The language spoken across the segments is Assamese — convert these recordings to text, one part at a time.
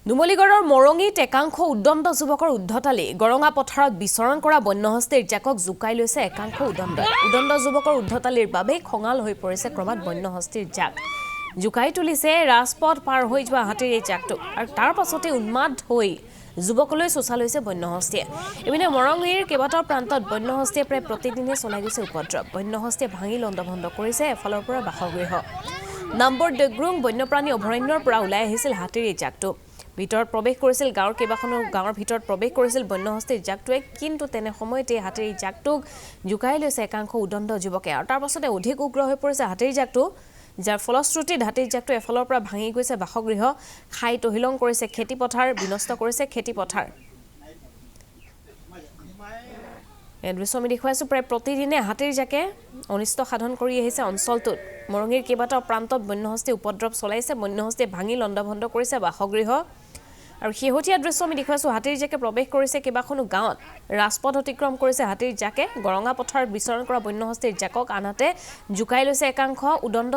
নুমলীগড়ৰ মৰঙীত একাংশ উদ্দণ্ড যুৱকৰ উদ্ধতালি গৰঙা পথাৰত বিচৰণ কৰা বন্যহস্তীৰ জাকক জুকাই লৈছে একাংশ উদ্দণ্ড যুৱকৰ উদ্ধতালিৰ বাবে খঙাল হৈ পৰিছে ক্ৰমাৎ বন্যহস্তীৰ জাক জুকাই তুলিছে ৰাজপথ পাৰ হৈ যোৱা হাতীৰ এই জাকটো আৰু তাৰ পাছতে উন্মাদ হৈ যুৱকলৈ চোচা লৈছে বন্যহস্তীয়ে এবিনে মৰঙীৰ কেইবাটাও প্ৰান্তত বন্যহস্তীয়ে প্ৰায় প্ৰতিদিনে চলাই গৈছে উপদ্ৰৱ বন্যহস্তীয়ে ভাঙি লণ্ডভণ্ড কৰিছে এফালৰ পৰা বাসগৃহ নম্বৰ ডেগ্ৰুং বন্যপ্ৰাণী অভয়াৰণ্যৰ পৰা ওলাই আহিছিল হাতীৰ এই জাকটো ভিতৰত প্ৰৱেশ কৰিছিল গাঁৱৰ কেইবাখনো গাঁৱৰ ভিতৰত প্ৰৱেশ কৰিছিল বন্যহস্তীৰ জাকটোৱে কিন্তু তেনে সময়তে হাতীৰ এই জাকটোক জুকাই লৈছে একাংশ উদ্দণ্ড যুৱকে আৰু তাৰ পাছতে অধিক উগ্ৰ হৈ পৰিছে হাতীৰ জাকটো যাৰ ফলশ্ৰুতিত হাতীৰ জাকটো এফালৰ পৰা ভাঙি গৈছে বাসগৃহ খাই তহিলং কৰিছে খেতিপথাৰ বিনষ্ট কৰিছে খেতিপথাৰ এই দৃশ্য আমি দেখুৱাইছোঁ প্ৰায় প্ৰতিদিনে হাতীৰ জাকে অনিষ্ট সাধন কৰি আহিছে অঞ্চলটোত মৰঙীৰ কেইবাটাও প্ৰান্তত বন্যহস্তী উপদ্ৰৱ চলাইছে বন্যহস্তীয়ে ভাঙি লণ্ডভণ্ড কৰিছে বাসগৃহ আৰু শেহতীয়া দৃশ্য আমি দেখুৱাইছোঁ হাতীৰ জাকে প্ৰৱেশ কৰিছে কেইবাখনো গাঁৱত ৰাজপথ অতিক্ৰম কৰিছে হাতীৰ জাকে গৰঙা পথাৰত বিচৰণ কৰা বন্যহস্তীৰ জাকক আনহাতে জুকাই লৈছে একাংশ উদ্দণ্ড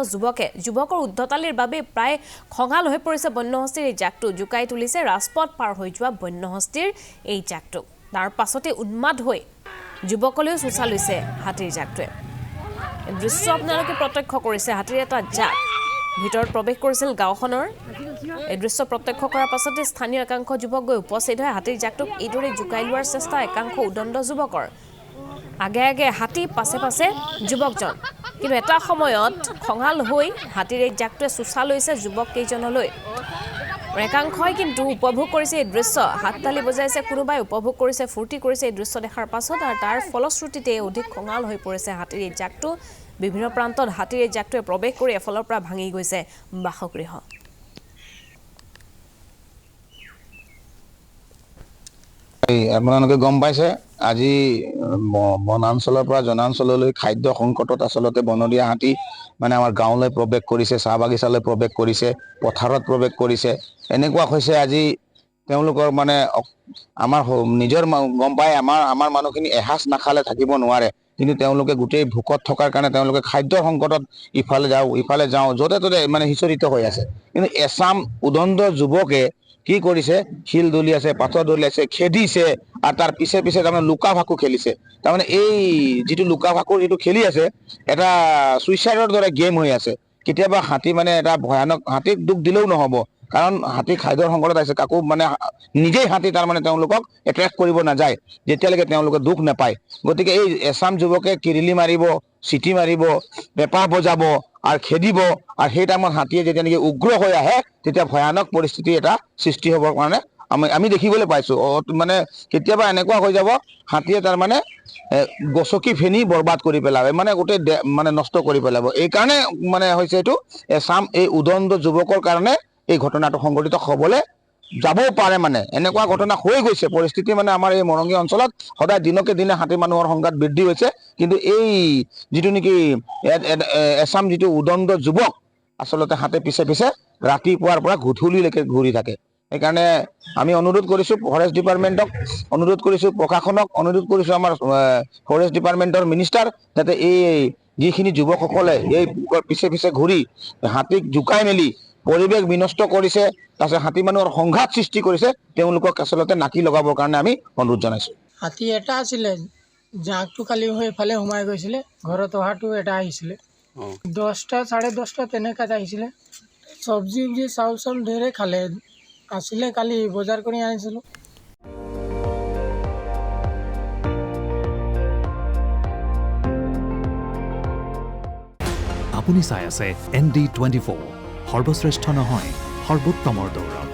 যুৱকৰ উদ্ধতালিৰ বাবে প্ৰায় খঙাল হৈ পৰিছে বন্যহস্তীৰ এই জাকটো জুকাই তুলিছে ৰাজপথ পাৰ হৈ যোৱা বন্যহস্তীৰ এই জাকটোক তাৰ পাছতে উন্মাদ হৈ যুৱকলৈও চোচা লৈছে হাতীৰ জাকটোৱে দৃশ্য আপোনালোকে প্ৰত্যক্ষ কৰিছে হাতীৰ এটা জাক ভিতৰত প্ৰৱেশ কৰিছিল গাঁওখনৰ এই দৃশ্য প্ৰত্যক্ষ কৰাৰ পাছতে স্থানীয় একাংশ যুৱক গৈ উপস্থিত হয় হাতীৰ জাকটোক এইদৰে জুকাই লোৱাৰ চেষ্টা একাংশ উদ্দণ্ড যুৱকৰ আগে আগে হাতী পাছে পাছে যুৱকজন কিন্তু এটা সময়ত খঙাল হৈ হাতীৰ এই জাকটোৱে চোচা লৈছে যুৱক কেইজনলৈ একাংশই কিন্তু উপভোগ কৰিছে এই দৃশ্য হাততালি বজাইছে কোনোবাই উপভোগ কৰিছে ফূৰ্তি কৰিছে এই দৃশ্য দেখাৰ পাছত আৰু তাৰ ফলশ্ৰুতিতে অধিক খঙাল হৈ পৰিছে হাতীৰ এই জাকটো বিভিন্ন প্ৰান্তত হাতীৰ এই জাকটোৱে প্ৰৱেশ কৰি এফালৰ পৰা ভাঙি গৈছে বাসগৃহ আপোনালোকে গম পাইছে আজি বনাঞ্চলৰ পৰা জনাঞ্চললৈ খাদ্য সংকটত আচলতে বনৰীয়া হাতী মানে আমাৰ গাঁৱলৈ প্ৰৱেশ কৰিছে চাহ বাগিচালৈ প্ৰৱেশ কৰিছে পথাৰত প্ৰৱেশ কৰিছে এনেকুৱা হৈছে আজি তেওঁলোকৰ মানে আমাৰ নিজৰ গম পাই আমাৰ মানুহখিনি এসাঁজ নাখালে থাকিব নোৱাৰে কিন্তু তেওঁলোকে গোটেই ভোকত থকাৰ কাৰণে তেওঁলোকে খাদ্য সংকটত ইফালে যাওঁ য'তে ত'তে মানে সিঁচৰিত হৈ আছে কিন্তু এচাম উদণ্ড যুৱকে কি কৰিছে শিল দলিয়াইছে পাথৰ দলিয়াইছে খেদিছে আৰু তাৰ পিছে পিছে তাৰমানে লুকা ভাকু খেলিছে তাৰমানে এই যিটো লুকা ভাকুৰ যিটো খেলি আছে এটা চুইচাইডৰ দৰে গেম হৈ আছে কেতিয়াবা হাতী মানে এটা ভয়ানক হাতীক দুখ দিলেও নহ'ব কাৰণ হাতী খাদ্যৰ সংকটত আছে কাকো মানে নিজেই হাতী তাৰমানে তেওঁলোকক এট্ৰেক্ট কৰিব নাযায় যেতিয়ালৈকে তেওঁলোকে দুখ নাপায় গতিকে এই এচাম যুৱকে কিৰিলি মাৰিব চিটি মাৰিব পেঁপা বজাব আৰু খেদিব আৰু সেই টাইমত হাতীয়ে যেতিয়া নেকি উগ্ৰ হৈ আহে তেতিয়া ভয়ানক পৰিস্থিতি এটা সৃষ্টি হ'বৰ কাৰণে আমি দেখিবলৈ পাইছোঁ মানে কেতিয়াবা এনেকুৱা হৈ যাব হাতীয়ে তাৰমানে গছকি ফেনি বৰবাদ কৰি পেলাব মানে গোটেই মানে নষ্ট কৰি পেলাব এইকাৰণে মানে হৈছে এইটো এচাম এই উদণ্ড যুৱকৰ কাৰণে এই ঘটনাটো সংঘটিত হ'বলৈ যাবও পাৰে মানে এনেকুৱা ঘটনা হৈ গৈছে পৰিস্থিতি মানে আমাৰ এই মৰঙী অঞ্চলত সদায় দিনকে দিনে হাতী মানুহৰ সংঘাত বৃদ্ধি হৈছে কিন্তু এই যিটো নেকি এচাম যিটো উদণ্ড যুৱক আচলতে হাতে পিছে পিছে ৰাতিপুৱাৰ পৰা গধূলিলৈকে ঘূৰি থাকে সেইকাৰণে আমি অনুৰোধ কৰিছোঁ ফৰেষ্ট ডিপাৰ্টমেণ্টক অনুৰোধ কৰিছোঁ প্ৰশাসনক অনুৰোধ কৰিছোঁ আমাৰ ফৰেষ্ট ডিপাৰ্টমেণ্টৰ মিনিষ্টাৰ যাতে এই যিখিনি যুৱকসকলে এই পিছে পিছে ঘূৰি হাতীক জুকাই মেলি পৰিৱেশ বিনষ্ট কৰিছে তাৰপিছত হাতী মানুহৰ সংঘাত সৃষ্টি কৰিছে তেওঁলোকক আচলতে নাকি লগাবৰ কাৰণে আমি অনুৰোধ জনাইছোঁ হাতী এটা আছিলে জাকটো কালি হৈ এফালে সোমাই গৈছিলে ঘৰত অহাটো এটা আহিছিলে 10টা 10:30 তেনেকাত আহিছিলে চব্জি চাউল ধেৰে খালে আছিলে কালি বজাৰ কৰি আনিছিলোঁ আপুনি চাই আছে ND24 সৰ্বশ্ৰেষ্ঠ নহয় সৰ্বোত্তমৰ দৌৰত